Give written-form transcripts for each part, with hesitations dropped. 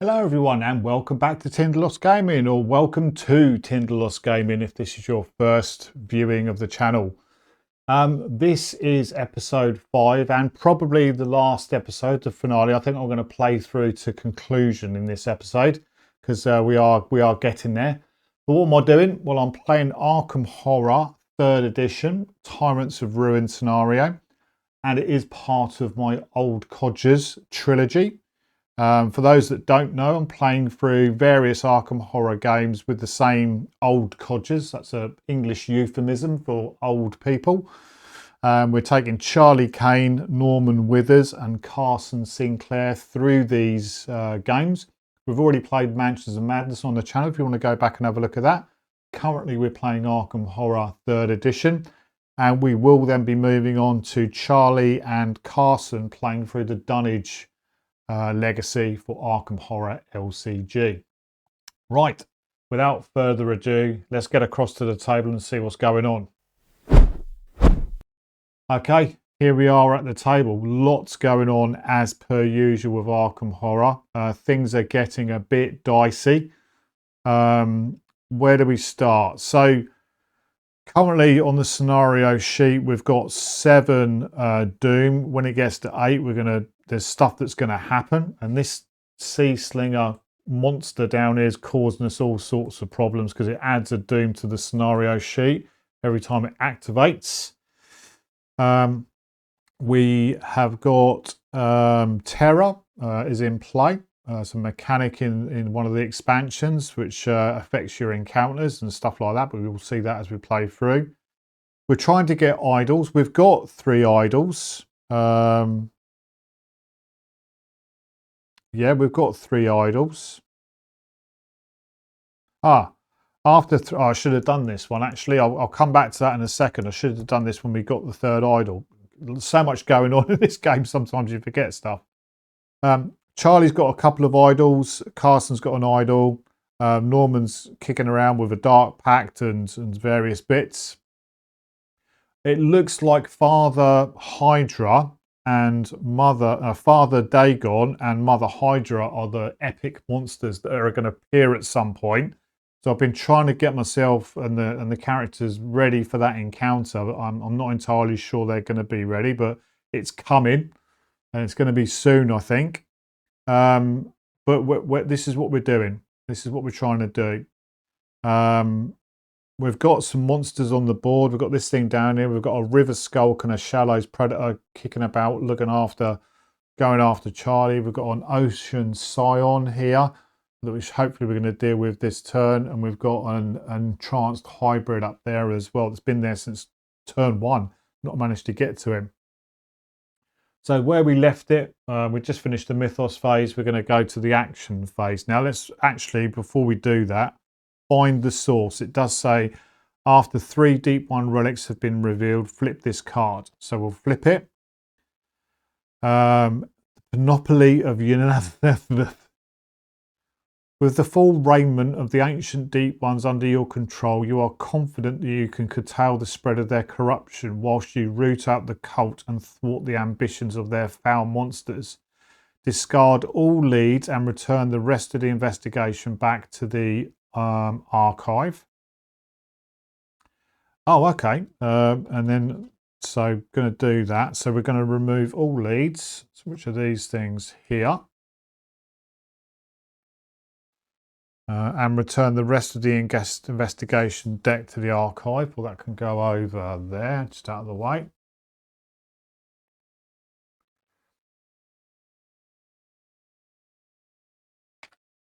Hello everyone and welcome back to Tinderloss Gaming, or welcome to Tinderloss Gaming if this is your first viewing of the channel. This is episode 5 and probably the last episode, the finale. I think I'm going to play through to conclusion in this episode because we are getting there. But what am I doing? Well, I'm playing Arkham Horror 3rd edition, Tyrants of Ruin scenario, and it is part of my Old Codgers trilogy. For those that don't know, I'm playing through various Arkham Horror games with the same old codgers. That's an English euphemism for old people. We're taking Charlie Kane, Norman Withers and Carson Sinclair through these games. We've already played Mansions of Madness on the channel if you want to go back and have a look at that. Currently we're playing Arkham Horror 3rd edition. And we will then be moving on to Charlie and Carson playing through the Dunnage legacy for Arkham Horror LCG. Right, without further ado, let's get across to the table and see what's going on. Okay, here we are at the table. Lots going on as per usual with Arkham Horror. Things are getting a bit dicey. Where do we start? So currently on the scenario sheet, we've got 7 doom. When it gets to 8, there's stuff that's going to happen, and this sea slinger monster down here is causing us all sorts of problems because it adds a doom to the scenario sheet every time it activates. We have got terror is in play. Some mechanic in one of the expansions which affects your encounters and stuff like that, but we will see that as we play through. We're trying to get idols. We've got 3 idols. Yeah, we've got 3 idols. I should have done this one actually. I'll come back to that in a second. I should have done this when we got the 3rd idol. So much going on in this game, sometimes you forget stuff. Charlie's got a couple of idols. Carson's got an idol. Norman's kicking around with a Dark Pact and various bits. It looks like Father Hydra and Father Dagon and Mother Hydra are the epic monsters that are going to appear at some point. So I've been trying to get myself and the characters ready for that encounter. But I'm not entirely sure they're going to be ready, but it's coming and it's going to be soon, I think. But this is what we're doing. This is what we're trying to do. We've got some monsters on the board. We've got this thing down here. We've got a River Skulk and a Shallows Predator kicking about, going after Charlie. We've got an Ocean Scion here, which hopefully we're going to deal with this turn. And we've got an Entranced Hybrid up there as well. That's been there since turn 1. Not managed to get to him. So where we left it, we just finished the Mythos phase. We're going to go to the action phase. Now let's actually, before we do that, find the source. It does say, after 3 Deep One relics have been revealed, flip this card. So we'll flip it. Panoply of Unravel. With the full raiment of the ancient Deep Ones under your control, you are confident that you can curtail the spread of their corruption whilst you root out the cult and thwart the ambitions of their foul monsters. Discard all leads and return the rest of the investigation back to the archive. Oh, okay. And then, so going to do that. So we're going to remove all leads, which are these things here. And return the rest of the investigation deck to the archive. Well, that can go over there, just out of the way.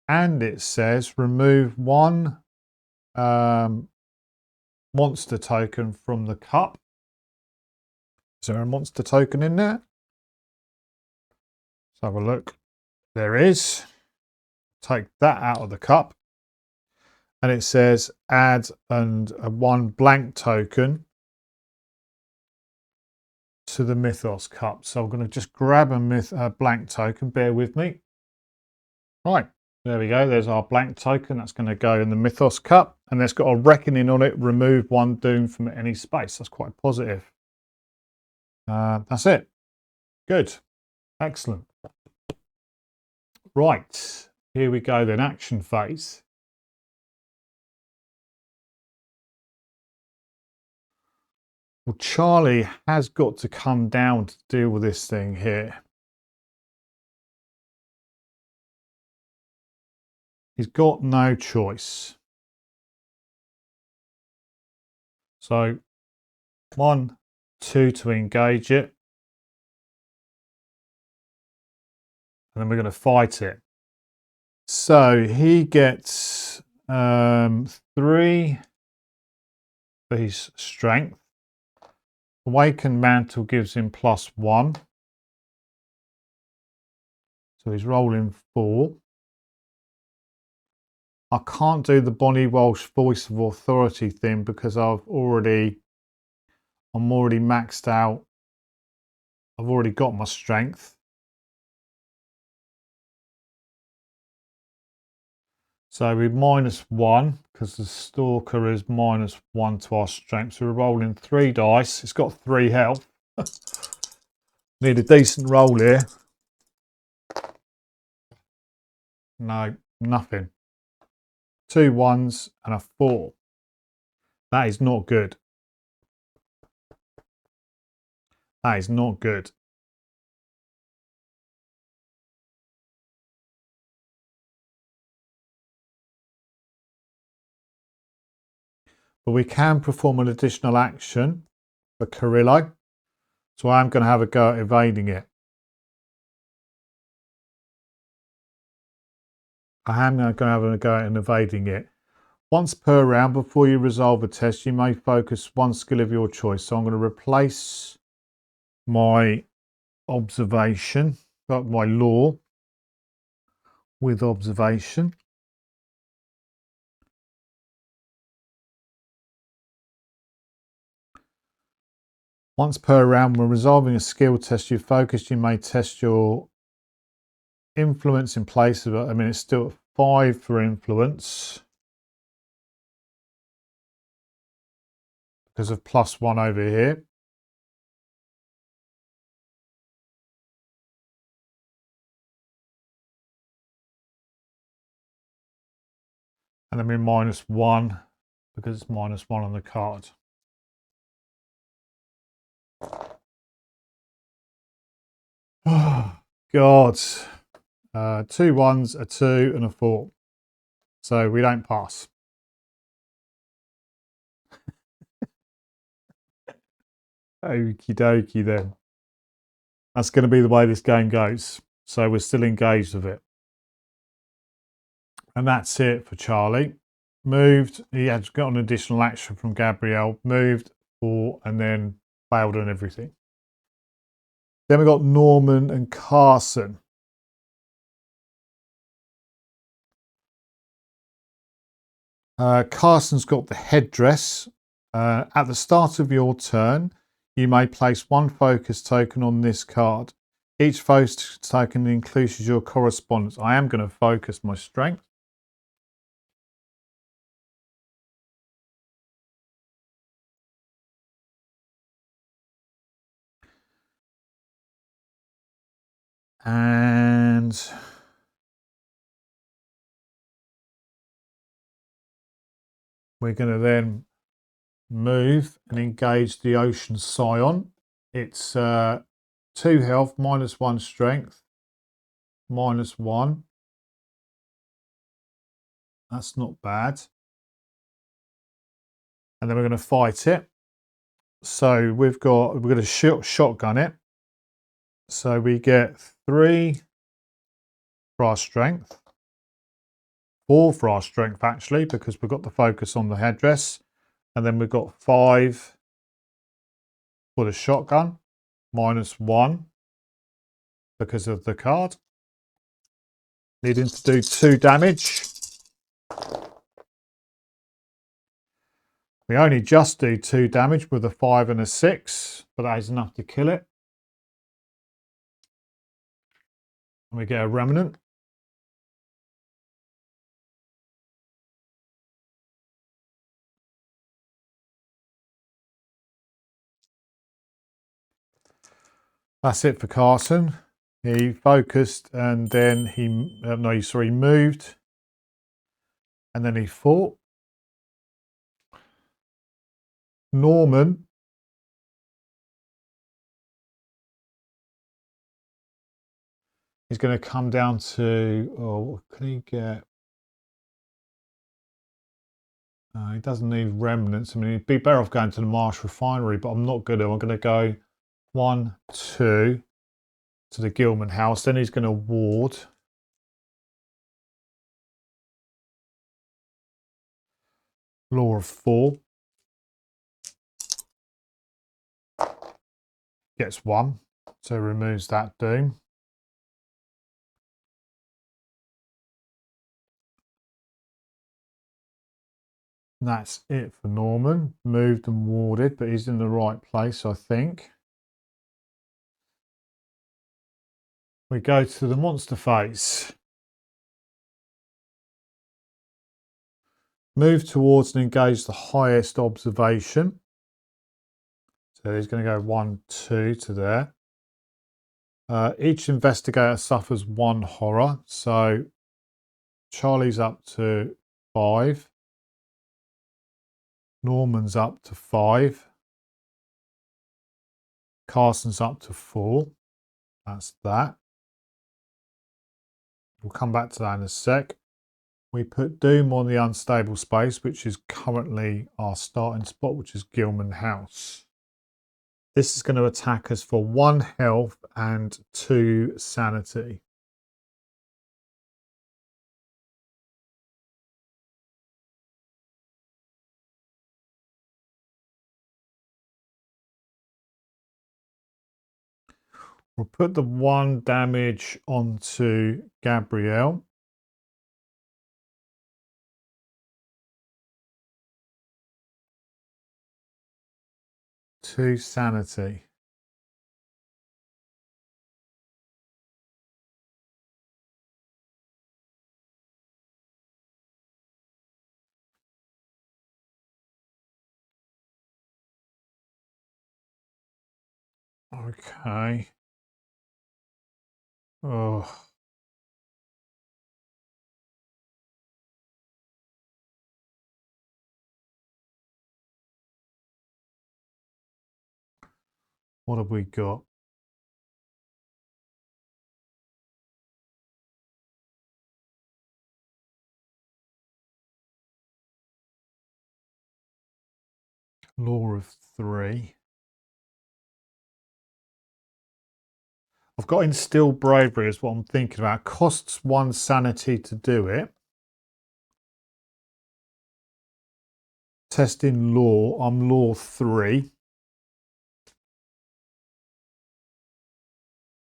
And it says remove 1 monster token from the cup. Is there a monster token in there? Let's have a look. There is. Take that out of the cup. And it says add a 1 blank token to the Mythos cup. So I'm going to just grab a blank token. Bear with me. Right. There we go. There's our blank token. That's going to go in the Mythos cup. And it's got a reckoning on it. Remove 1 doom from any space. That's quite positive. That's it. Good. Excellent. Right. Here we go then, action phase. Well, Charlie has got to come down to deal with this thing here. He's got no choice. So 1, 2 to engage it. And then we're going to fight it. So he gets 3 for his strength. Awakened Mantle gives him +1. So he's rolling 4. I can't do the Bonnie Walsh Voice of Authority thing because I'm already maxed out. I've already got my strength. So we're -1 because the Stalker is -1 to our strength. So we're rolling 3 dice. It's got 3 health. Need a decent roll here. No, nothing. 2 1s and a 4. That is not good. That is not good. But we can perform an additional action for Carrillo. So I'm going to have a go at evading it. I am going to have a go at evading it. Once per round, before you resolve a test, you may focus one skill of your choice. So I'm going to replace my observation, my law, with observation. Once per round, when resolving a skill test you focused, you may test your influence in place of it. I mean, it's still at 5 for influence because of +1 over here. And then we're -1 because it's -1 on the card. Oh, God. 2 1s, a 2 and a 4. So we don't pass. Okie dokie then. That's going to be the way this game goes. So we're still engaged with it. And that's it for Charlie. Moved. He has got an additional action from Gabrielle. Moved 4 and then failed on everything. Then we've got Norman and Carson. Carson's got the headdress. At the start of your turn, you may place 1 focus token on this card. Each focus token includes your correspondence. I am going to focus my strength. And we're going to then move and engage the Ocean Scion. It's 2 health, -1 strength, -1. That's not bad. And then we're going to fight it. So we're going to shotgun it. So we get 3 for our strength, 4 for our strength actually, because we've got the focus on the headdress. And then we've got 5 for the shotgun, -1 because of the card. Needing to do 2 damage. We only just do 2 damage with a 5 and a 6, but that is enough to kill it. And we get a remnant. That's it for Carson. He focused and then he, no, sorry, he moved and then he fought. Norman is going to come down to, oh, what can he get? He doesn't need remnants. I mean, he'd be better off going to the Marsh Refinery, but I'm not going to. I'm going to go 1, 2 to the Gilman house. Then he's going to ward. Law of 4. Gets 1. So removes that doom. And that's it for Norman. Moved and warded, but he's in the right place, I think. We go to the monster phase. Move towards and engage the highest observation. So he's going to go 1, 2 to there. Each investigator suffers 1 horror. So Charlie's up to 5. Norman's up to 5. Carson's up to 4. That's that. We'll come back to that in a sec. We put Doom on the unstable space, which is currently our starting spot, which is Gilman House. This is going to attack us for 1 health and 2 sanity. We'll put the 1 damage onto Gabrielle. Two sanity. Okay. Oh. What have we got? Law of 3. I've got instill bravery is what I'm thinking about. Costs 1 sanity to do it. Testing law. I'm law 3.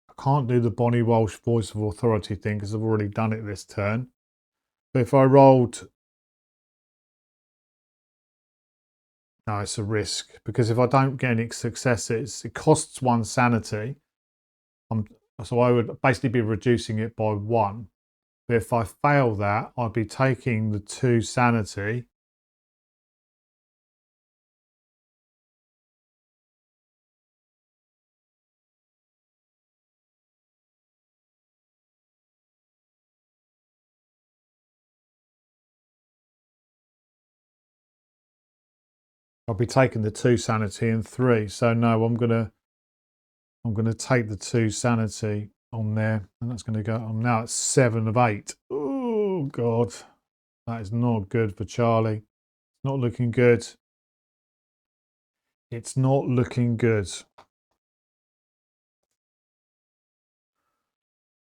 I can't do the Bonnie Walsh voice of authority thing because I've already done it this turn. But if I rolled, no, it's a risk because if I don't get any successes, it costs 1 sanity. So I would basically be reducing it by 1. But if I fail that, I'd be taking the 2 sanity. I'll be taking the 2 sanity and 3. So no, I'm gonna take the 2 sanity on there, and that's gonna go. I'm now at 7 of 8. Oh God, that is not good for Charlie. It's not looking good. It's not looking good.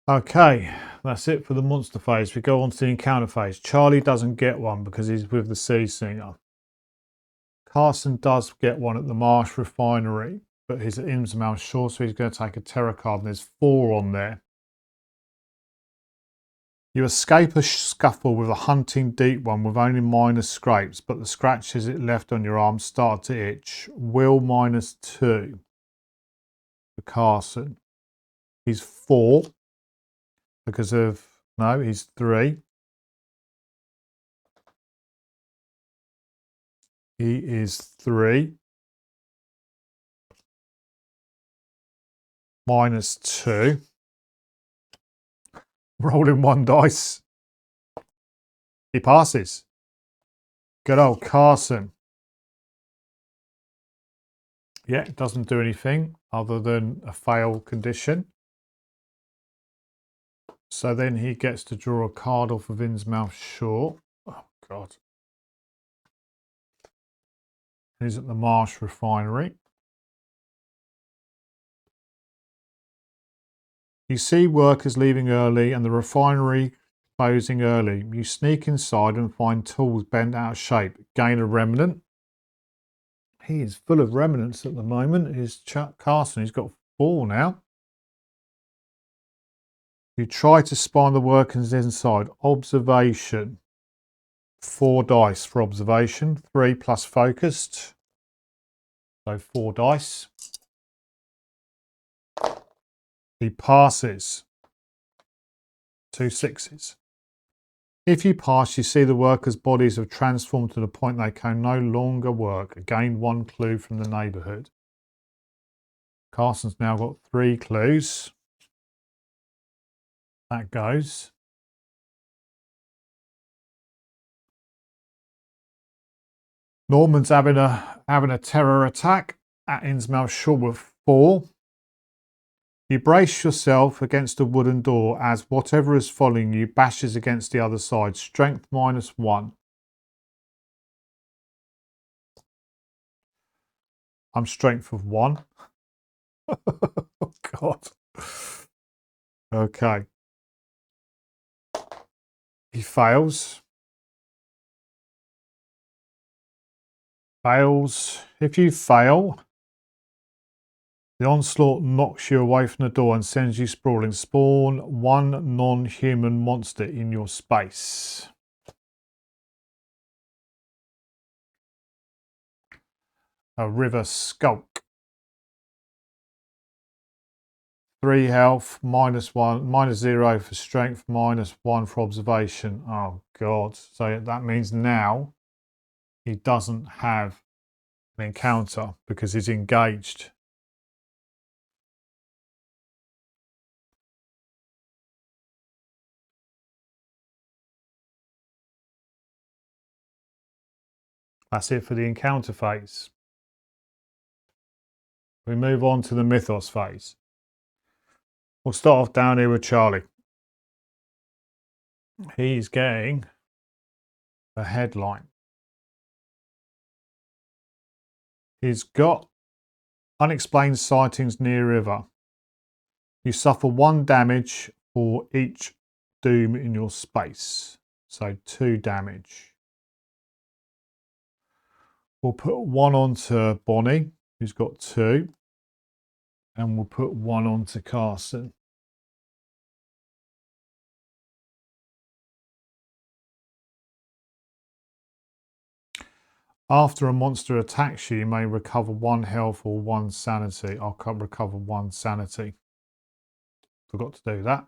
Okay, that's it for the monster phase. We go on to the encounter phase. Charlie doesn't get one because he's with the Sea Singer. Carson does get one at the Marsh Refinery, but he's at Innsmouth Shore, so he's going to take a terror card, and there's 4 on there. You escape a scuffle with a hunting deep one with only minor scrapes, but the scratches it left on your arm start to itch. Will -2 for Carson. He's 4 because of, no, he's 3. He is 3. -2. Rolling one dice. He passes. Good old Carson. Yeah, it doesn't do anything other than a fail condition. So then he gets to draw a card off of Innsmouth Shore. Oh, God. He's at the Marsh Refinery. You see workers leaving early and the refinery closing early. You sneak inside and find tools bent out of shape. Gain a remnant. He is full of remnants at the moment. Is Chuck Carson. He's got 4 now. You try to spy on the workers inside. Observation. 4 dice for observation. 3 plus focused. So 4 dice. He passes. 2 sixes. If you pass, you see the workers' bodies have transformed to the point they can no longer work. Gain 1 clue from the neighbourhood. Carson's now got 3 clues. That goes. Norman's having a terror attack at Innsmouth Shore with 4. You brace yourself against a wooden door as whatever is following you bashes against the other side. Strength -1. I'm strength of 1. Oh, God. Okay. He fails. Fails. If you fail, the onslaught knocks you away from the door and sends you sprawling. Spawn 1 non-human monster in your space. A river skulk. 3 health, -1, -0 for strength, -1 for observation. Oh, God. So that means now he doesn't have an encounter because he's engaged. That's it for the encounter phase. We move on to the mythos phase. We'll start off down here with Charlie. He's getting a headline. He's got unexplained sightings near river. You suffer 1 damage for each doom in your space. So 2 damage. We'll put 1 onto Bonnie, who's got 2. And we'll put 1 onto Carson. After a monster attacks you, you may recover 1 health or 1 sanity. I'll recover 1 sanity. Forgot to do that.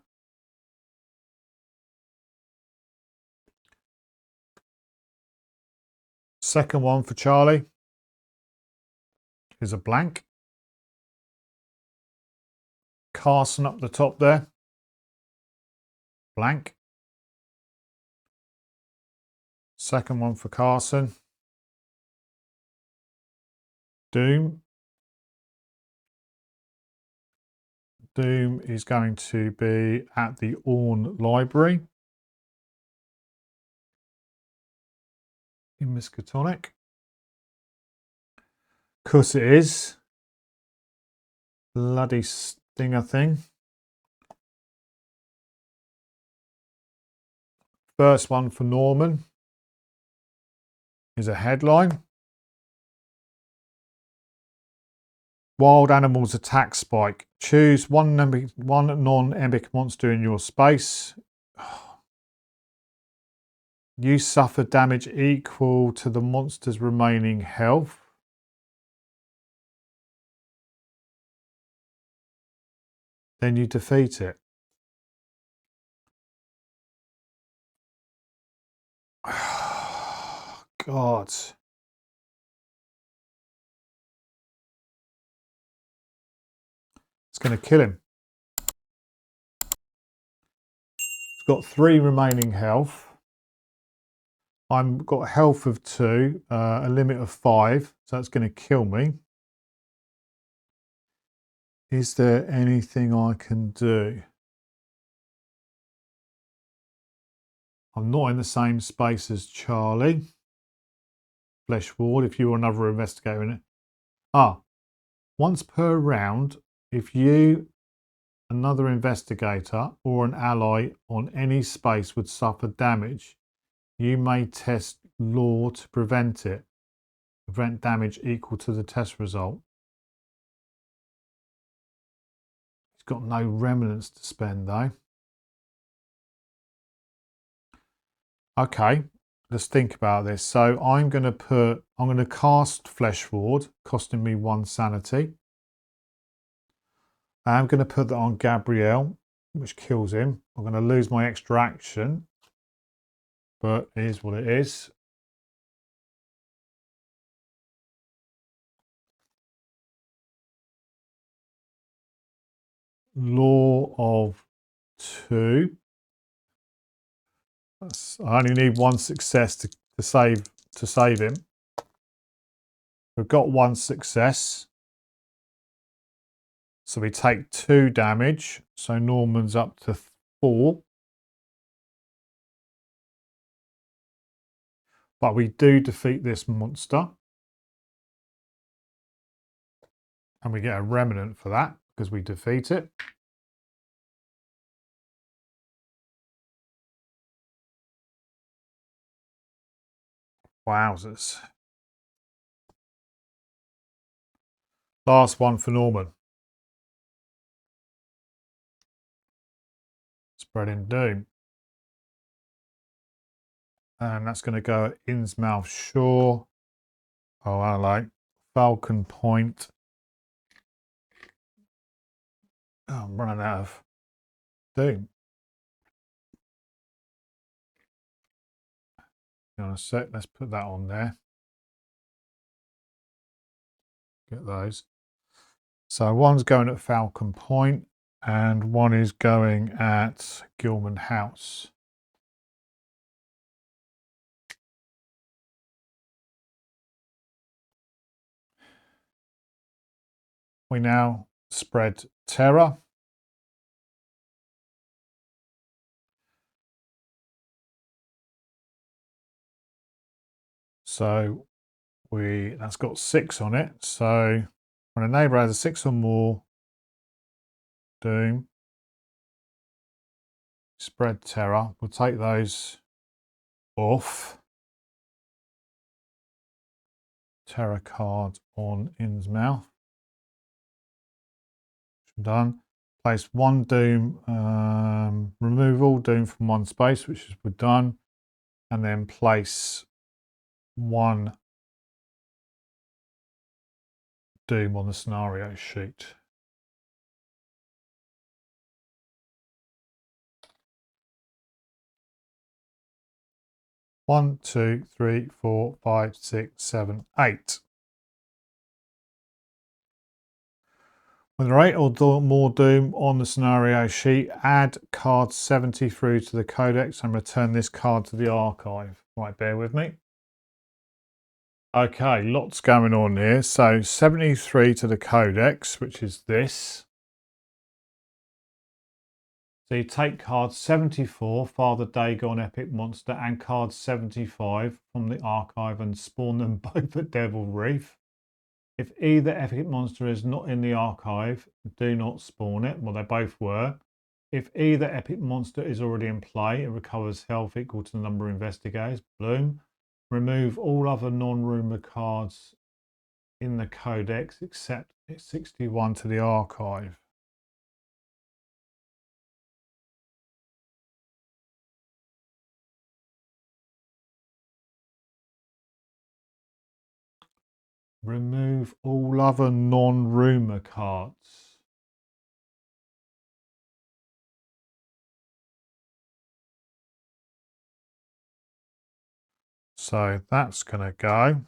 Second one for Charlie is a blank. Carson up the top there. Blank. Second one for Carson. Doom. Doom is going to be at the Orne Library in Miskatonic. Because it is. Bloody stinger thing. First one for Norman is a headline. Wild animals attack spike. Choose one non-epic monster in your space. You suffer damage equal to the monster's remaining health. Then you defeat it. God. It's going to kill him. It's got 3 remaining health. I've got a health of 2, a limit of 5, so that's going to kill me. Is there anything I can do? I'm not in the same space as Charlie. Flesh ward, if you're another investigator in it. Once per round, if you, another investigator, or an ally on any space would suffer damage, you may test law to prevent it. Prevent damage equal to the test result. He's got no remnants to spend though. Okay, let's think about this. So I'm going to cast Flesh Ward, costing me 1 sanity. I'm going to put that on Gabrielle, which kills him. I'm going to lose my extra action, but it is what it is. Law of 2. I only need 1 success to save him. We've got 1 success. So we take 2 damage. So Norman's up to 4. But we do defeat this monster. And we get a remnant for that because we defeat it. Wowzers. Last one for Norman. Spreading doom. And that's going to go at Innsmouth Shore. Oh, I like Falcon Point. Oh, I'm running out of doom. Hang on a sec, let's put that on there. Get those. So one's going at Falcon Point and one is going at Gilman House. We now spread terror. So that's got 6 on it. So when a neighbour has a 6 or more doom, spread terror. We'll take those off. Terror card on Innsmouth. Done. Place 1 doom, remove all doom from 1 space, which is we're done, and then place 1 doom on the scenario sheet. One, 2, 3, 4, 5, 6, 7, 8. When there are 8 or more doom on the scenario sheet, add card 70 through to the codex and return this card to the archive. Right, bear with me. Okay, lots going on here. So 73 to the codex, which is this. So you take card 74, Father Dagon Epic Monster, and card 75 from the archive and spawn them both at Devil Reef. If either epic monster is not in the archive, do not spawn it. Well, they both were. If either epic monster is already in play, it recovers health equal to the number of investigators. Bloom. Remove all other non-rumour cards in the codex except 61 to the archive. Remove all other non-rumour cards. So that's going to go.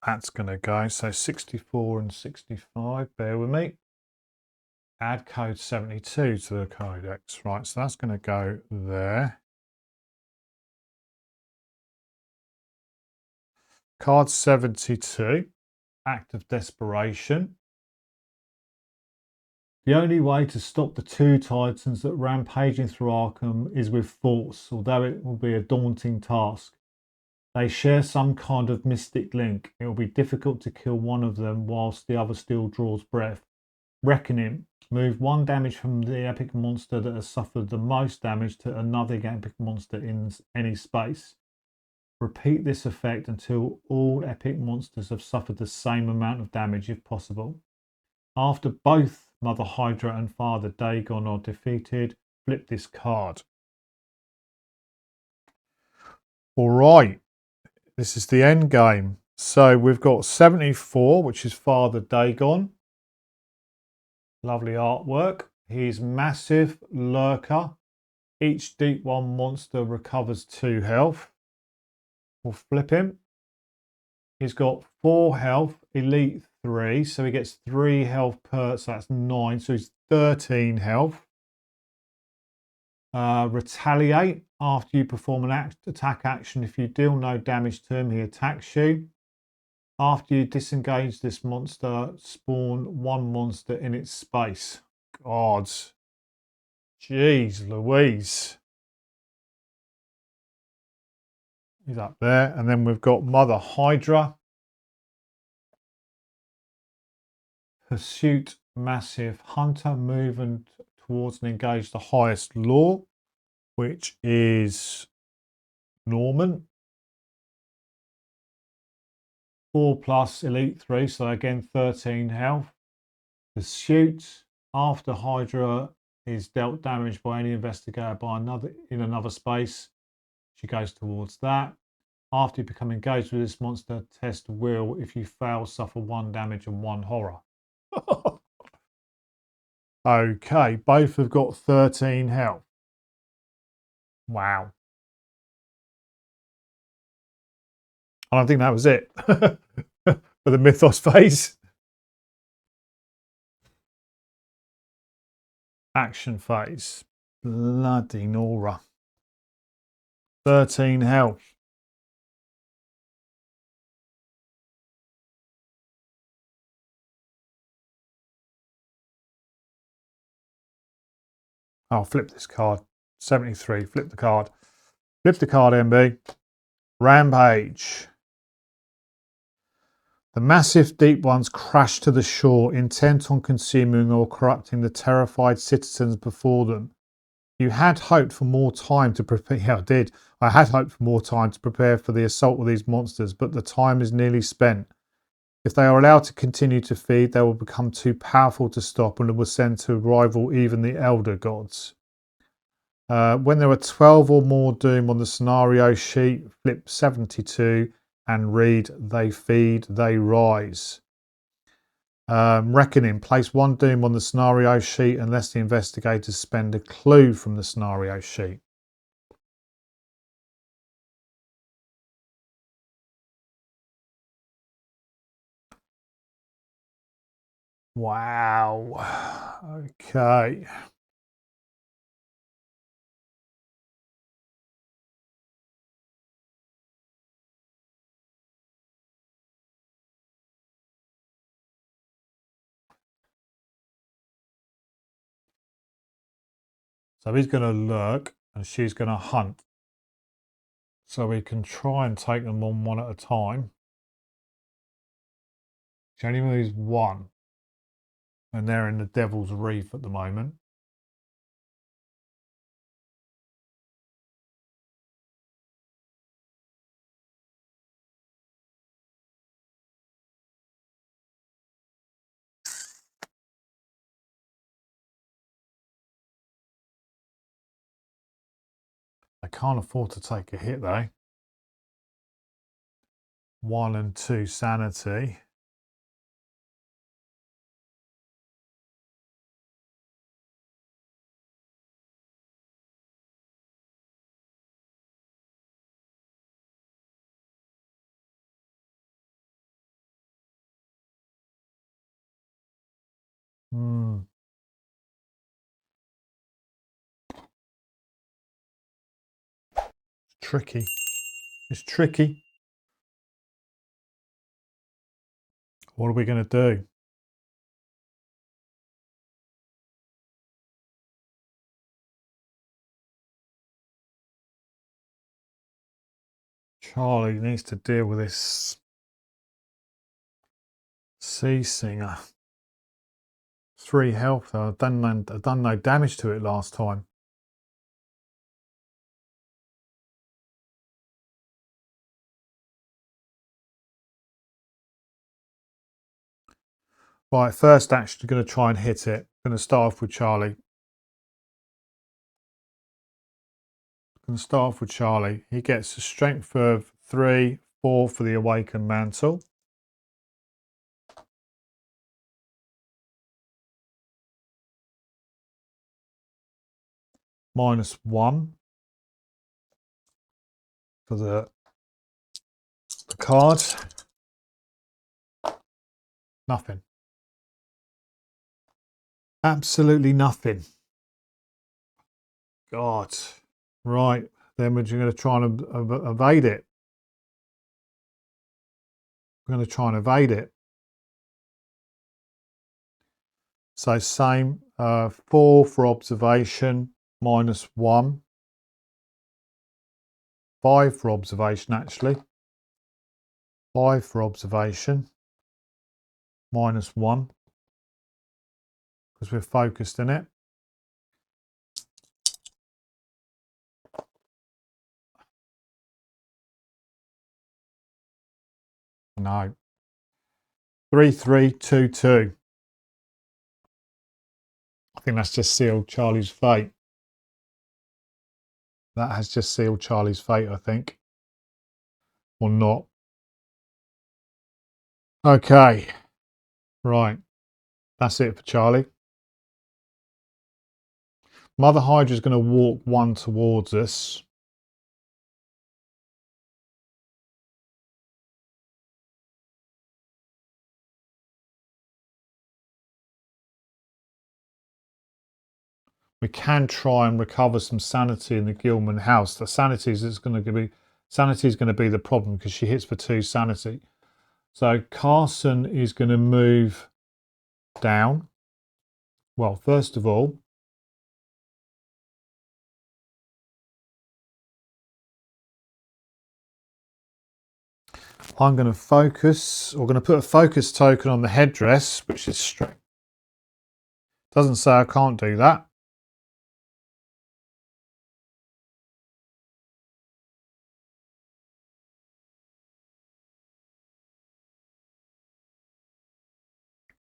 That's going to go. So 64 and 65, bear with me. Add code 72 to the codex. Right, so that's going to go there. Card 72, Act of Desperation. The only way to stop the two Titans that rampaging through Arkham is with force, although it will be a daunting task. They share some kind of mystic link. It will be difficult to kill one of them whilst the other still draws breath. Reckoning. Move one damage from the epic monster that has suffered the most damage to another epic monster in any space. Repeat this effect until all epic monsters have suffered the same amount of damage if possible. After both Mother Hydra and Father Dagon are defeated, flip this card. All right, this is the end game. So we've got 74, which is Father Dagon. Lovely artwork. He's massive lurker. Each deep one monster recovers 2 health. We'll flip him. He's got 4 health, elite 3, so he gets 3 health per, so that's 9, so he's 13 health. Retaliate. After you perform an attack action, if you deal no damage to him, he attacks you. After you disengage this monster, spawn 1 monster in its space. God. Jeez Louise. He's up there. And then we've got Mother Hydra. Pursuit, massive hunter, moving towards and engage the highest law, which is Norman. 4 plus elite 3, so again 13 health. Pursuit, after Hydra is dealt damage by any investigator by another space, she goes towards that. After you become engaged with this monster, test will. If you fail, suffer 1 damage and 1 horror. Okay, both have got 13 health. Wow. And I think that was it for the Mythos phase. Action phase. Bloody Nora. 13 health. I'll flip this card. 73. Flip the card. Flip the card, MB. Rampage. The massive deep ones crash to the shore, intent on consuming or corrupting the terrified citizens before them. You had hoped for more time to prepare. Yeah, I did. I had hoped for more time to prepare for the assault of these monsters, but the time is nearly spent. If they are allowed to continue to feed, they will become too powerful to stop and will send to rival even the elder gods. When there are 12 or more doom on the scenario sheet, flip 72 and read, they feed, they rise. Reckoning, place 1 doom on the scenario sheet unless the investigators spend a clue from the scenario sheet. Wow. Okay. So he's going to lurk and she's going to hunt. So we can try and take them on one at a time. She only moves 1. And they're in the Devil's Reef at the moment. They can't afford to take a hit though. 1 and 2 sanity. Tricky. It's tricky. What are we going to do? Charlie needs to deal with this sea singer. 3 health. I've done no damage to it last time. Right, first action, going to try and hit it. Going to start off with Charlie. Going to start off with Charlie. He gets a strength of 3, 4 for the awakened mantle. -1 for the card. Nothing. Absolutely nothing. God. Right, then we're going to try and evade it. We're going to try and evade it. So same, 4 for observation, -1. 5 for observation, actually. 5 for observation, -1, because we're focused in it. No. 3, 3, 2, 2. I think that's just sealed Charlie's fate. That has just sealed Charlie's fate, I think. Or not. Okay. Right. That's it for Charlie. Mother Hydra's going to walk 1 towards us. We can try and recover some sanity in the Gilman house. The sanity is going to be the problem because she hits for 2 sanity. So Carson is going to move down. Well, first of all, I'm going to focus, or going to put a focus token on the headdress, which is straight. Doesn't say I can't do that.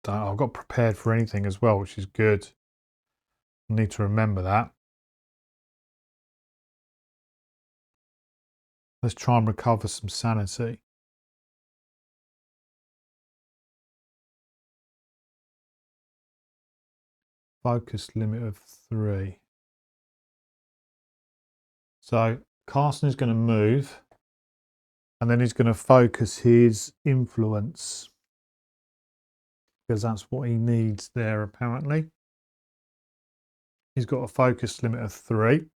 I've got prepared for anything as well, which is good. I need to remember that. Let's try and recover some sanity. Focus limit of 3. So Carson is going to move, and then he's going to focus his influence, because that's what he needs there apparently. He's got a focus limit of 3.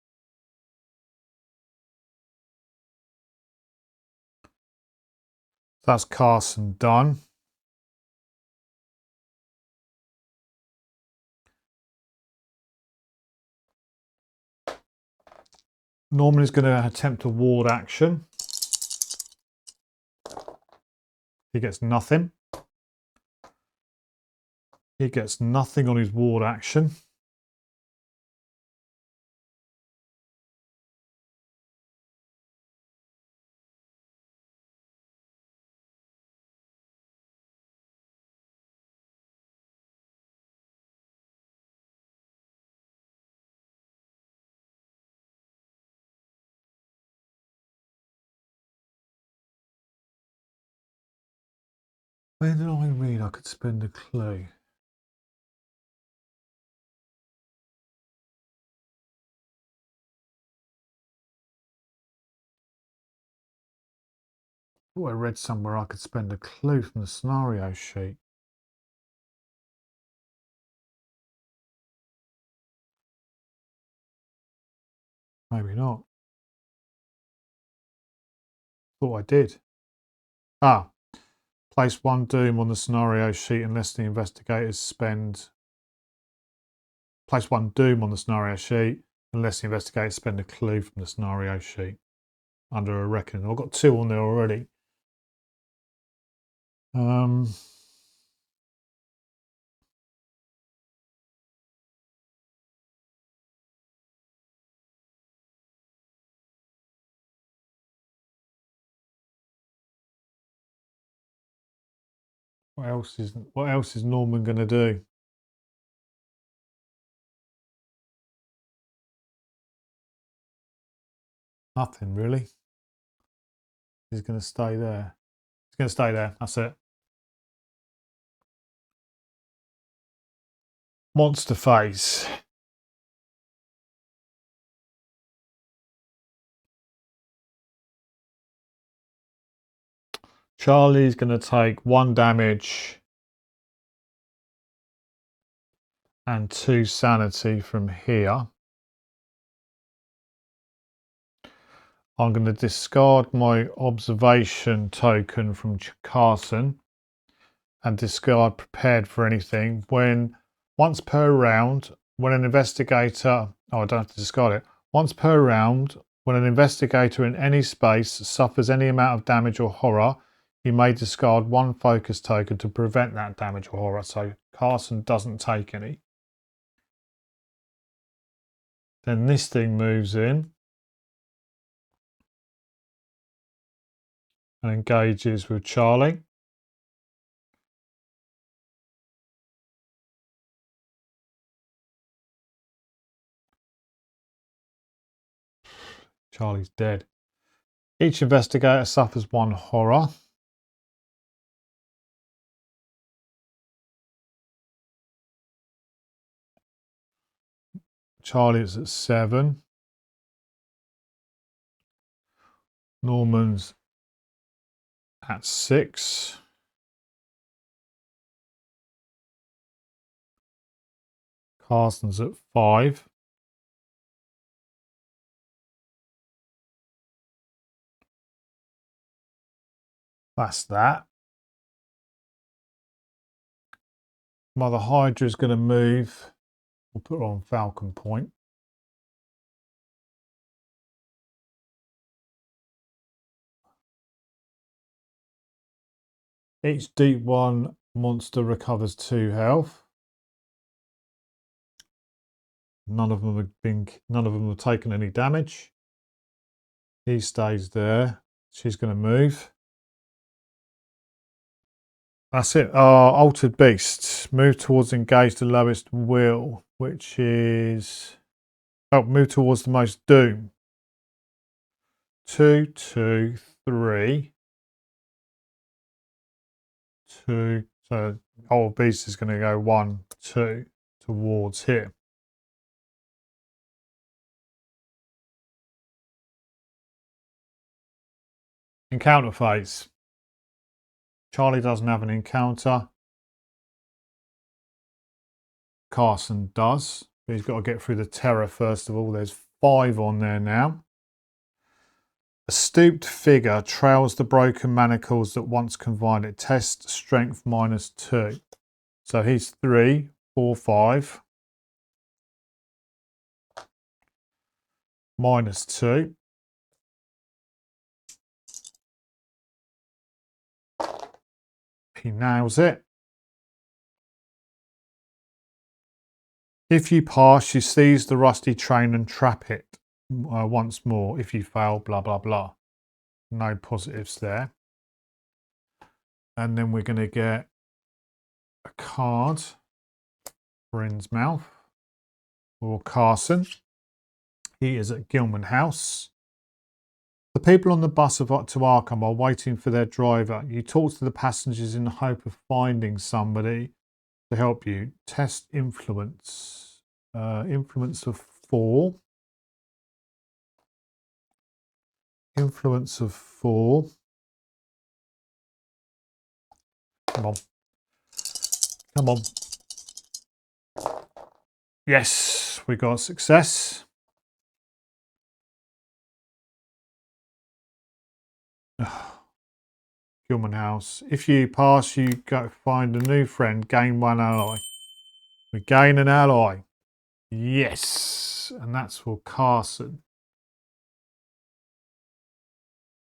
That's Carson done. Norman is going to attempt a ward action. He gets nothing. He gets nothing on his ward action. Where did I read I could spend a clue? Oh, I read somewhere I could spend a clue from the scenario sheet. Maybe not. Thought I did. Ah, place one doom on the scenario sheet unless the investigators spend... Place one doom on the scenario sheet unless the investigators spend a clue from the scenario sheet. Under a reckoning. I've got 2 on there already. What else is Norman going to do? Nothing really. He's going to stay there. He's going to stay there. That's it. Monster phase. Charlie's going to take 1 damage and 2 sanity from here. I'm going to discard my observation token from Carson and discard prepared for anything. Once per round, when an investigator... Oh, I don't have to discard it. Once per round, when an investigator in any space suffers any amount of damage or horror, you may discard 1 focus token to prevent that damage or horror. So Carson doesn't take any. Then this thing moves in and engages with Charlie. Charlie's dead. Each investigator suffers 1 horror. Charlie's at 7. Norman's at 6. Carson's at 5. That's that. Mother Hydra is going to move. We'll put her on Falcon Point. Each deep 1 monster recovers 2 health. None of them have taken any damage. He stays there. She's going to move. That's it. Altered Beasts. Move towards engage the lowest will, which is... Oh, move towards the most doom. 2, 2, 3. 2. So Altered Beast is going to go 1, 2 towards here. Encounter phase. Charlie doesn't have an encounter. Carson does. But he's got to get through the terror first of all. There's 5 on there now. A stooped figure trails the broken manacles that once confined it. Test strength -2. So he's 3, 4, 5. -2. He nails it. If you pass, you seize the rusty train and trap it once more. If you fail, blah, blah, blah. No positives there. And then we're going to get a card for Innsmouth or Carson. He is at Gilman House. The people on the bus to Arkham are waiting for their driver. You talk to the passengers in the hope of finding somebody to help you. Test influence. Influence of 4. Influence of 4. Come on. Come on. Yes, we got success. Gilman House. If you pass, you go find a new friend, gain one ally. We gain an ally. Yes, and that's for Carson.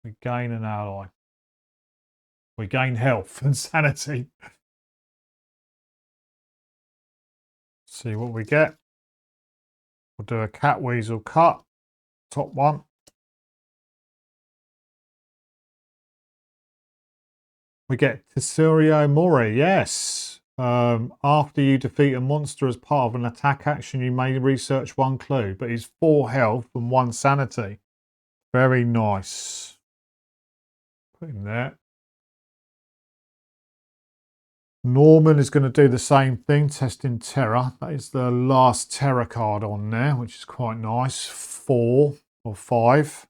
We gain an ally. We gain health and sanity. See what we get. We'll do a cat weasel cut. Top one. We get Tesurio Mori, yes. After you defeat a monster as part of an attack action, you may research one clue, but he's 4 health and 1 sanity. Very nice. Put him there. Norman is going to do the same thing, testing terror. That is the last terror card on there, which is quite nice. 4 or 5.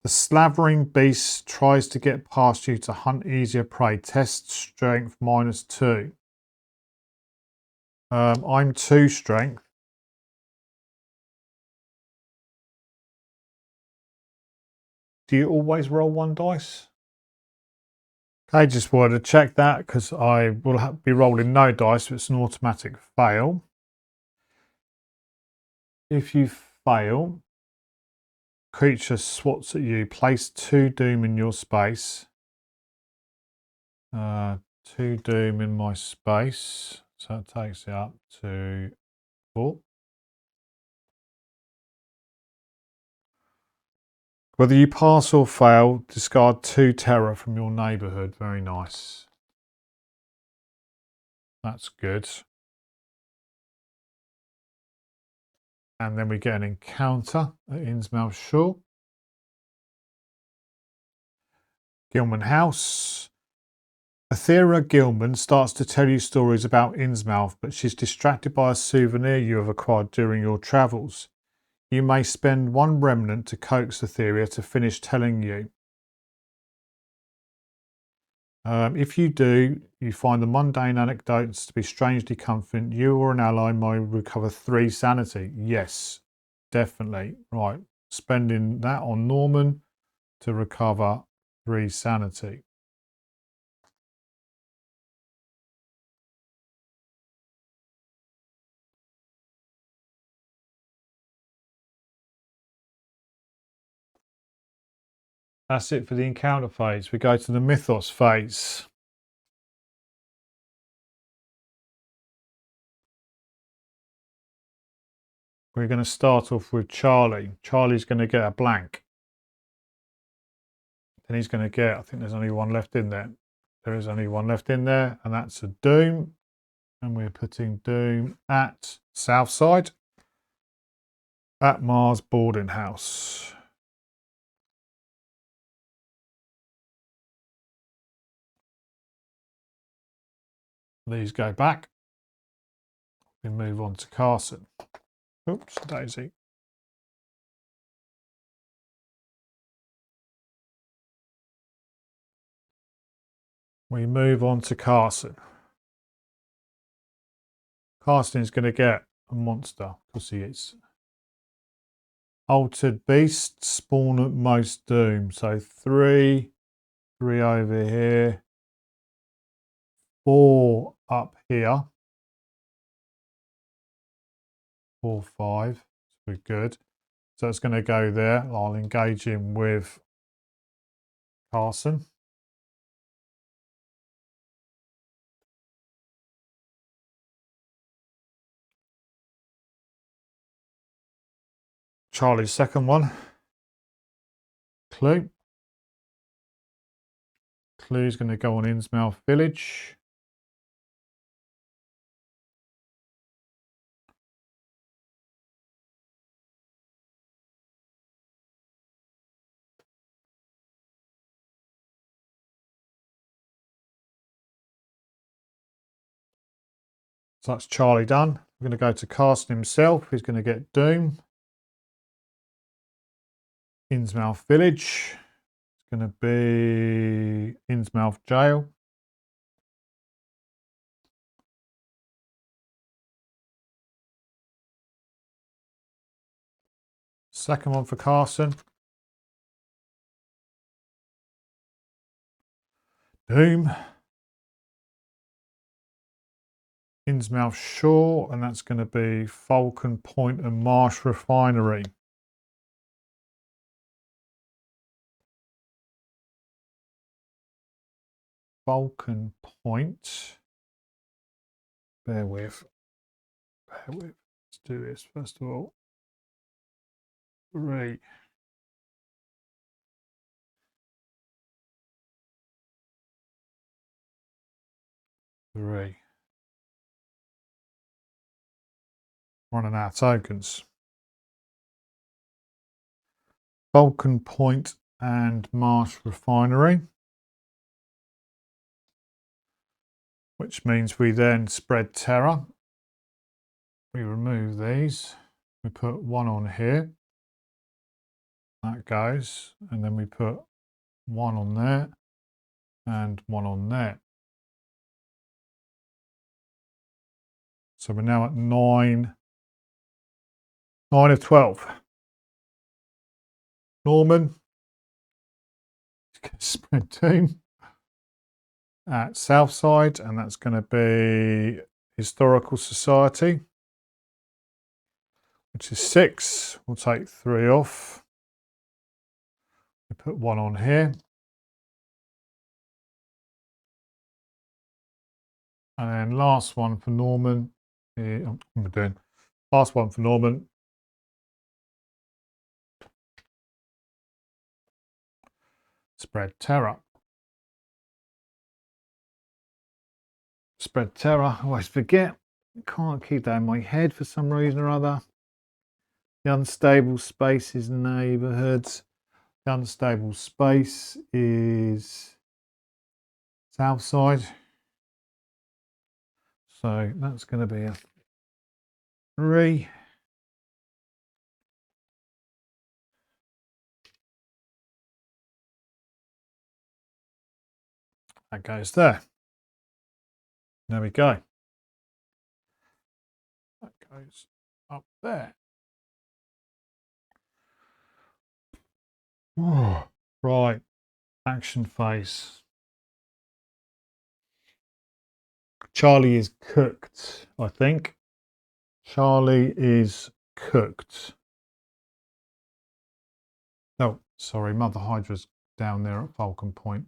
The slavering beast tries to get past you to hunt easier prey. Test strength -2. I'm 2 strength. Do you always roll 1 dice? Okay, just wanted to check that because I will be rolling no dice, so it's an automatic fail. If you fail, creature swats at you. Place 2 doom in your space. 2 doom in my space. So it takes it up to 4. Whether you pass or fail, discard 2 terror from your neighbourhood. Very nice. That's good. And then we get an encounter at Innsmouth Shore. Gilman House. Athera Gilman starts to tell you stories about Innsmouth, but she's distracted by a souvenir you have acquired during your travels. You may spend 1 remnant to coax Athera to finish telling you. If you do, you find the mundane anecdotes to be strangely comforting. You or an ally may recover 3 sanity. Yes, definitely. Right, spending that on Norman to recover 3 sanity. That's it for the encounter phase. We go to the mythos phase. We're going to start off with Charlie. Charlie's going to get a blank. Then he's going to get, I think there's only 1 left in there. There is only 1 left in there, and that's a doom. And we're putting doom at Southside, at Mars boarding house. These go back. We move on to Carson. Oops, Daisy. We move on to Carson. Carson is going to get a monster because he is. Altered beast, spawn at most doom. So 3 over here, 4 up here, 4, 5. We're good. So it's going to go there. I'll engage him with Carson. Charlie's second one. Clue. Clue's going to go on Innsmouth Village. So that's Charlie done. We're going to go to Carson himself. He's going to get Doom. Innsmouth Village. It's going to be Innsmouth Jail. Second one for Carson. Doom. Innsmouth Shore, and that's going to be Falcon Point and Marsh Refinery. Falcon Point. Bear with. Let's do this first of all. 3. Running out of tokens. Falcon Point and Marsh Refinery. Which means we then spread terror. We remove these. We put one on here. That goes. And then we put one on there and one on there. So we're now at 9 of 12. Norman. Spread team. At Southside, and that's going to be Historical Society, which is 6. We'll take 3 off. We put 1 on here. And then last one for Norman. Last one for Norman. Spread terror. Spread terror. I always forget. Can't keep that in my head for some reason or other. The unstable spaces neighbourhoods. The unstable space is Southside. So that's going to be a 3. That goes there. There we go. That goes up there. Oh, right. Action phase. Charlie is cooked, I think. Charlie is cooked. Oh, sorry. Mother Hydra's down there at Falcon Point.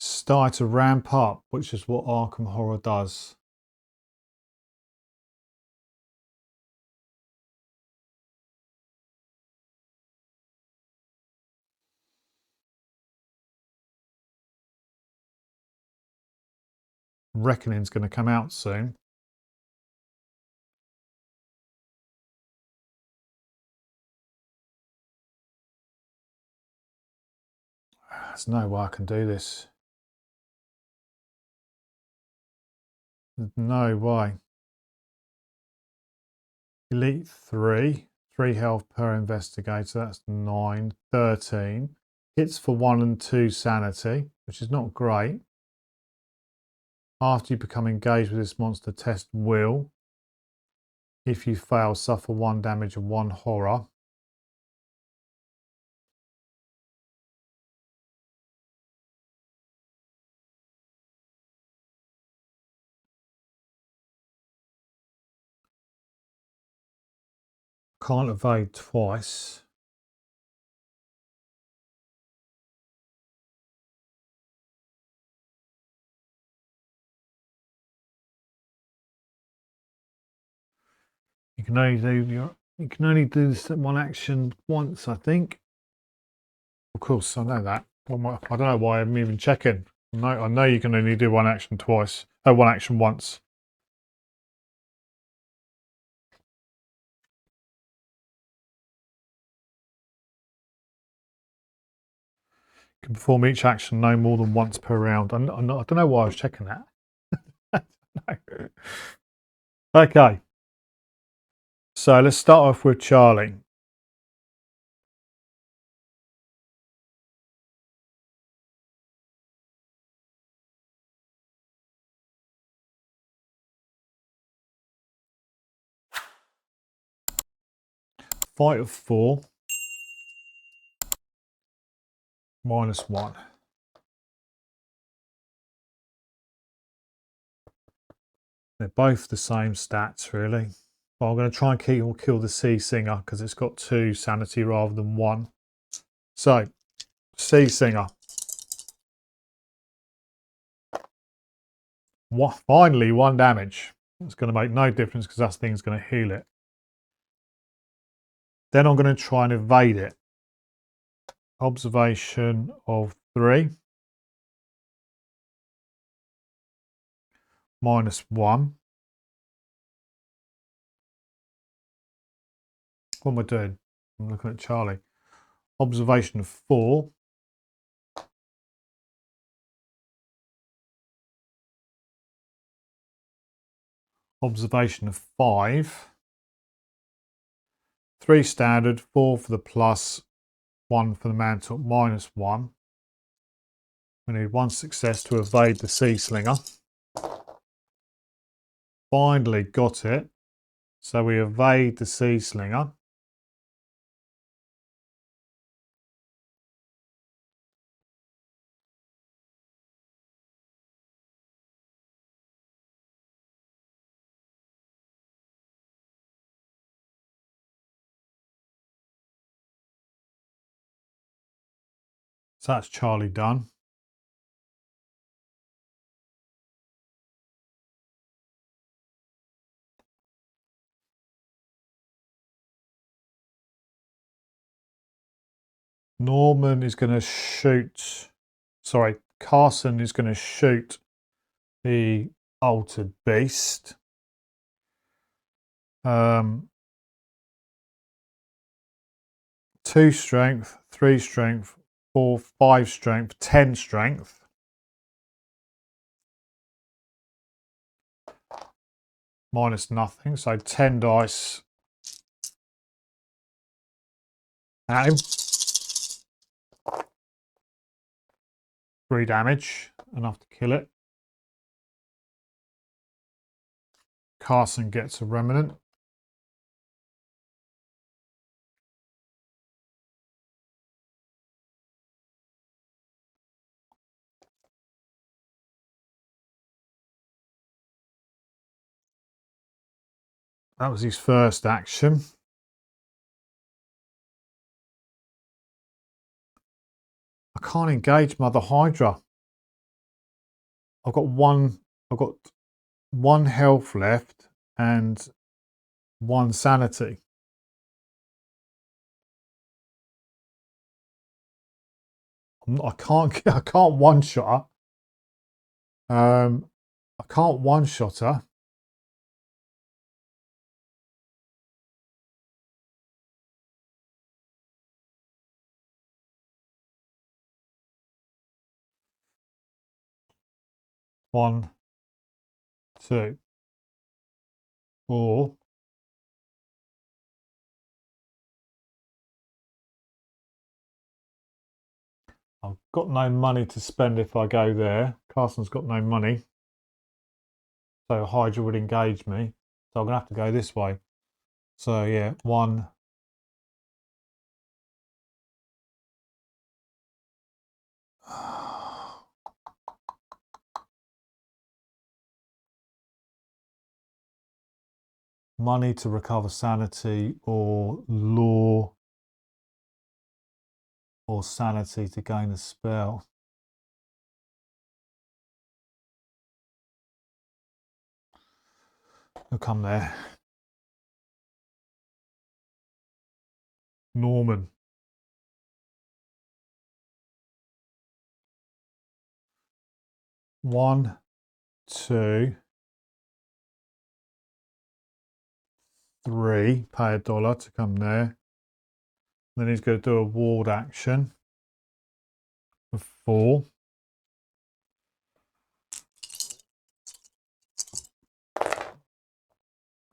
Start to ramp up, which is what Arkham Horror does. Reckoning's going to come out soon. There's no way I can do this. There's no way. Elite 3. 3 health per investigator. That's 9. 13. Hits for 1 and 2 sanity, which is not great. After you become engaged with this monster, test will. If you fail, suffer 1 damage and 1 horror. Can't evade twice. You can only do this one action once, I think. Of course, I know that. I don't know why I'm even checking. I know you can only do one action twice. Oh, one action once. You can perform each action no more than once per round. I don't know why I was checking that. No. Okay. So let's start off with Charlie. fight of 4. -1. They're both the same stats, really. But I'm going to try and kill the Sea Singer because it's got 2 sanity rather than 1. So, Sea Singer. Finally, 1 damage. It's going to make no difference because that thing's going to heal it. Then I'm going to try and evade it. Observation of 3. -1. What am I doing? I'm looking at Charlie. Observation of 4. Observation of 5. 3 standard, 4 for the plus, 1 for the mantle, -1. We need 1 success to evade the Sea Slinger. Finally got it. So we evade the Sea Slinger. So that's Charlie done. Norman is going to shoot. Sorry, Carson is going to shoot the altered beast. 2 strength, 3 strength, 4, 5 strength, 10 strength. Minus nothing, so 10 dice. At him. 3 damage, enough to kill it. Carson gets a remnant. That was his first action. I can't engage Mother Hydra. I've got one health left and 1 sanity. I can't one-shot her. I can't one-shot her. One, 2, 4. I've got no money to spend if I go there. Carson's got no money. So Hydra would engage me. So I'm going to have to go this way. So yeah, 1. Money to recover sanity or law or sanity to gain a spell. I'll come there. Norman. One, 2, 3. Pay $1 to come there. Then he's going to do a ward action of 4.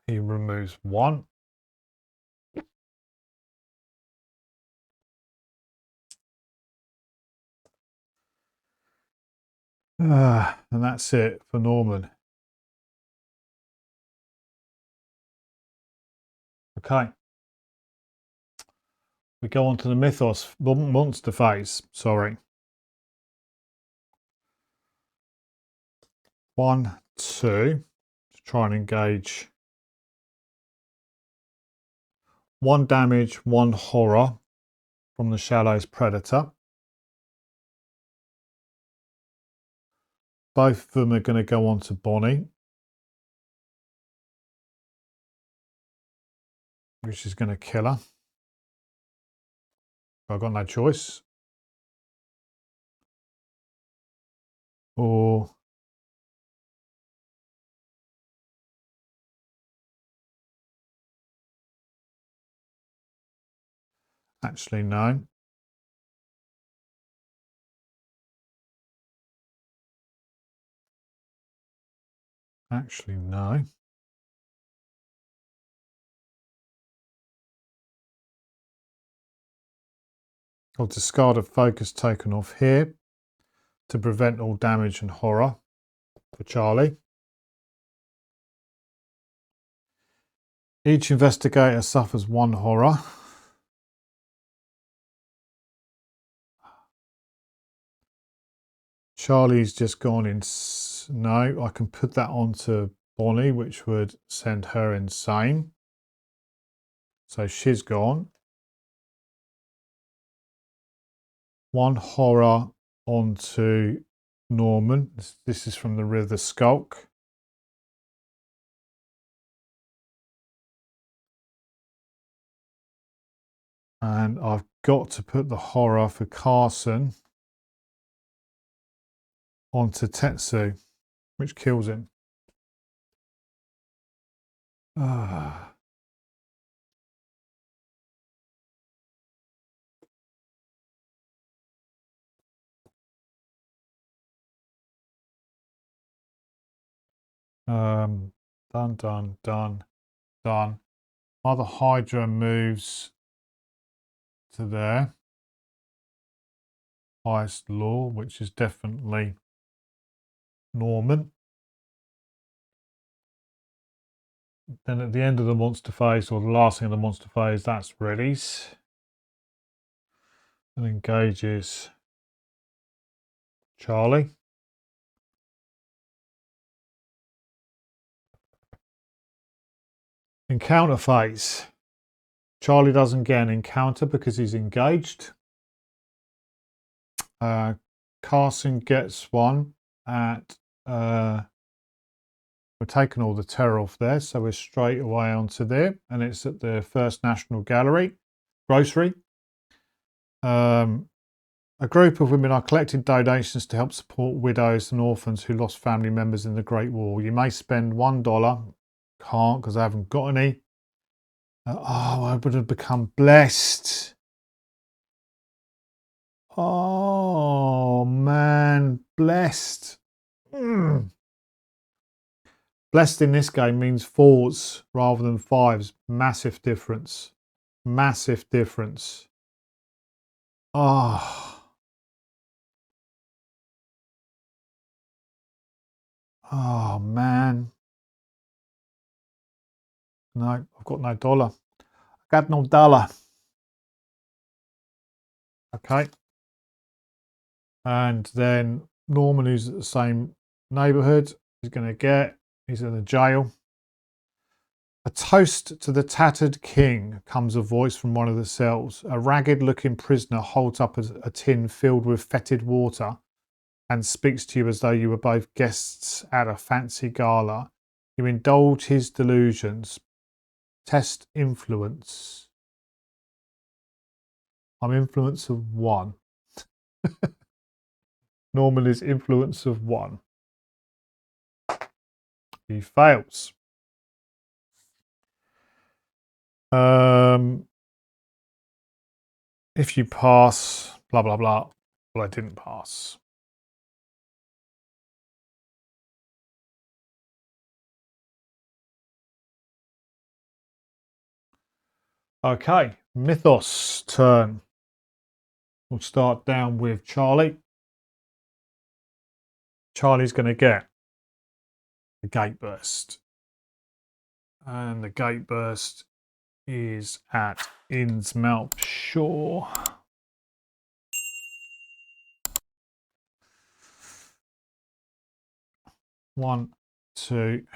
He removes 1. And that's it for Norman. Okay. We go on to the mythos monster phase. Sorry. 1, 2. To try and engage. 1 damage, 1 horror from the Shallows Predator. Both of them are going to go on to Bonnie, which is going to kill her. I've got no choice. Or actually, no. Actually, no. I'll discard a focus token off here to prevent all damage and horror for Charlie. Each investigator suffers 1 horror. Charlie's just gone in. No, I can put that onto Bonnie, which would send her insane. So she's gone. 1 horror onto Norman. This is from the River Skulk. And I've got to put the horror for Carson onto Tetsu, which kills him. Ah. Done, done, done, done. Mother Hydra moves to there. Highest law, which is definitely Norman. Then at the end of the monster phase, or the last thing of the monster phase, that's readies. And engages Charlie. Encounter phase. Charlie doesn't get an encounter because he's engaged. Carson gets one at... we're taking all the terror off there, so we're straight away onto there. And it's at the First National Gallery. Grocery. A group of women are collecting donations to help support widows and orphans who lost family members in the Great War. You may spend $1. Can't because I haven't got any. Oh, I would have become blessed. Oh, man. Blessed. Blessed in this game means 4s rather than 5s. Massive difference. Massive difference. Oh. Oh, man. No, I've got no dollar. I got no dollar. Okay. And then Norman, who's at the same neighbourhood, is going to get, he's in the jail. A toast to the tattered king, comes a voice from one of the cells. A ragged-looking prisoner holds up a tin filled with fetid water and speaks to you as though you were both guests at a fancy gala. You indulge his delusions. Test influence. I'm influence of 1. Norman is influence of 1. He fails. If you pass, blah, blah, blah. Well, I didn't pass. Okay, Mythos turn. We'll start down with Charlie. Charlie's going to get the gate burst. And the gate burst is at Innsmouth Shore. One, two,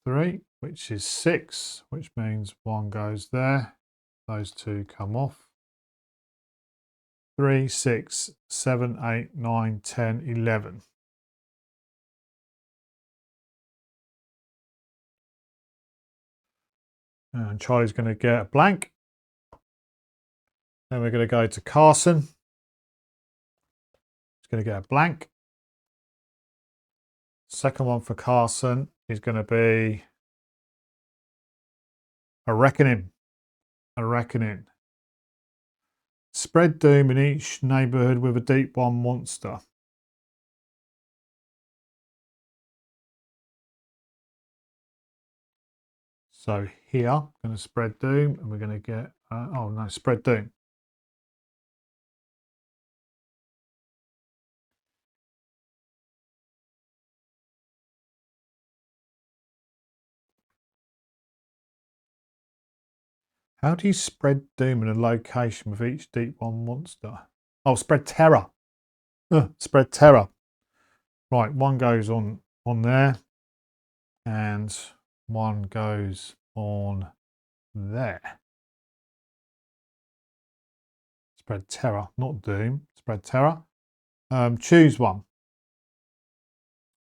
three, which is 6, which means 1 goes there. Those 2 come off. 3, 6, 7, 8, 9, 10, 11. And Charlie's going to get a blank. Then we're going to go to Carson. He's going to get a blank. Second one for Carson is going to be a reckoning. A reckoning. Spread doom in each neighbourhood with a deep one monster. So here, I'm going to spread doom, and we're going to get, oh no, spread doom. How do you spread doom in a location with each deep one monster? Oh, spread terror. Spread terror. Right, 1 goes on there, and 1 goes on there. Spread terror, not doom. Spread terror. Choose one.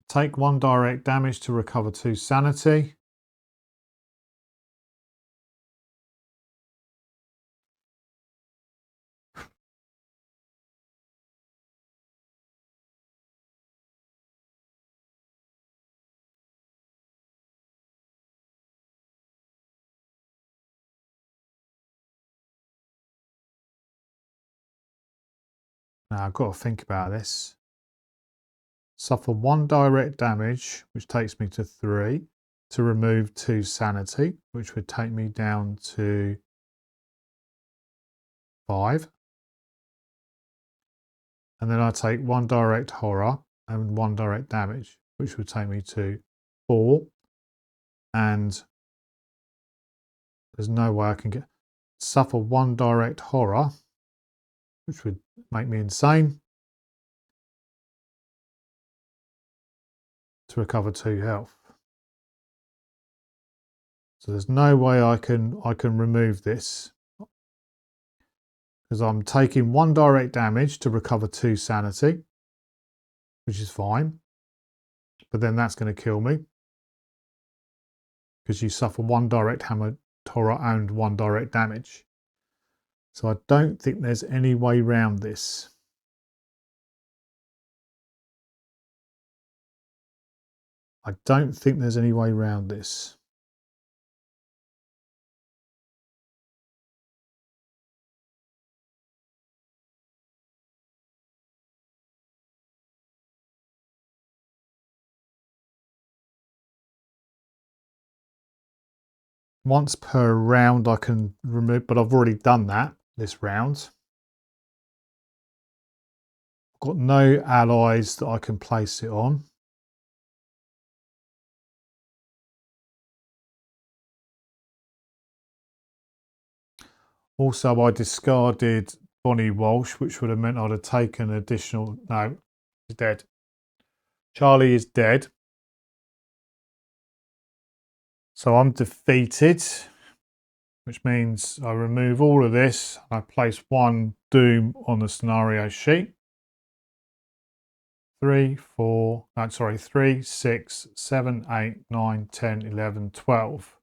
Take 1 direct damage to recover 2 sanity. Now I've got to think about this. Suffer 1 direct damage, which takes me to 3, to remove 2 sanity, which would take me down to 5. And then I take 1 direct horror and 1 direct damage, which would take me to 4. And there's no way I can suffer 1 direct horror, which would make me insane, to recover 2 health. So there's no way I can remove this, because I'm taking 1 direct damage to recover 2 sanity, which is fine, but then that's going to kill me, because you suffer 1 direct hammer horror and 1 direct damage. So I don't think there's any way around this. I don't think there's any way around this. Once per round I can remove, but I've already done that this round. I've got no allies that I can place it on. Also, I discarded Bonnie Walsh, which would have meant I'd have taken additional... No, he's dead. Charlie is dead. So I'm defeated, which means I remove all of this. I place 1 doom on the scenario sheet. 3, 6, 7, 8, 9, 10, 11, 12.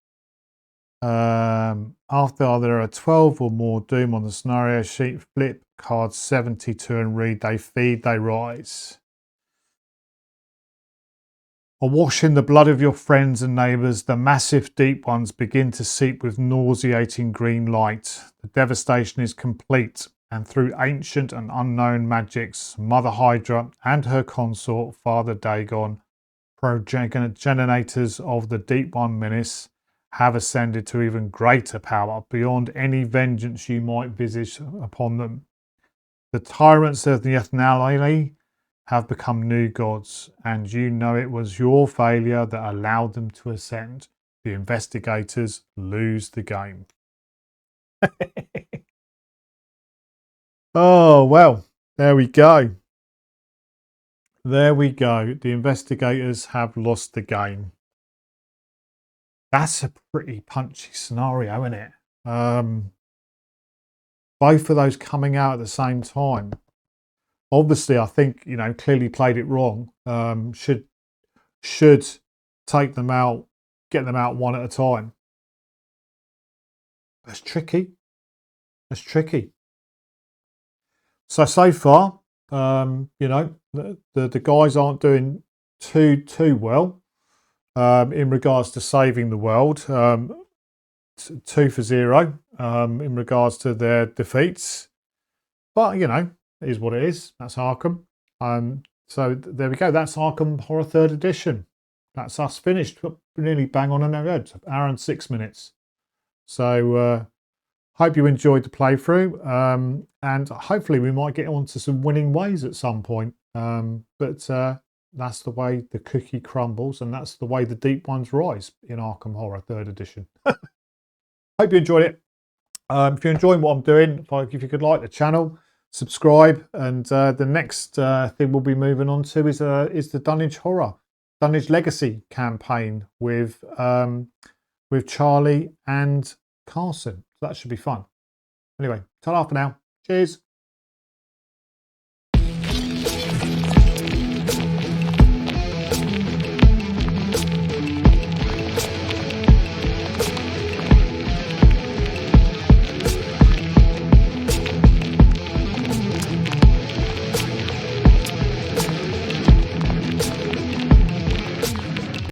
After there are 12 or more doom on the scenario sheet, flip card 72 and read "They feed, they rise." Awash in the blood of your friends and neighbours, the massive deep ones begin to seep with nauseating green light. The devastation is complete, and through ancient and unknown magics, Mother Hydra and her consort, Father Dagon, progenitors of the Deep One menace, have ascended to even greater power beyond any vengeance you might visage upon them. The tyrants of the Ethnali have become new gods, and you know it was your failure that allowed them to ascend. the investigators lose the game. Oh, well, there we go. There we go. The investigators have lost the game. That's a pretty punchy scenario, isn't it? Both of those coming out at the same time. Obviously, I think, you know, clearly played it wrong. Should take them out, get them out one at a time. That's tricky. That's tricky. So far, you know, the guys aren't doing too well in regards to saving the world. 2 for 0 in regards to their defeats. But, you know, it is what it is. That's Arkham. So there we go. That's Arkham Horror 3rd edition. That's us finished. Nearly bang on an hour and 6 minutes. So hope you enjoyed the playthrough. And hopefully we might get on to some winning ways at some point. But that's the way the cookie crumbles, and that's the way the deep ones rise in Arkham Horror 3rd edition. Hope you enjoyed it. If you're enjoying what I'm doing, if you could like the channel, subscribe, and the next thing we'll be moving on to is the Dunnage Legacy campaign with Charlie and Carson. So that should be fun. Anyway, ta-ra for now. Cheers.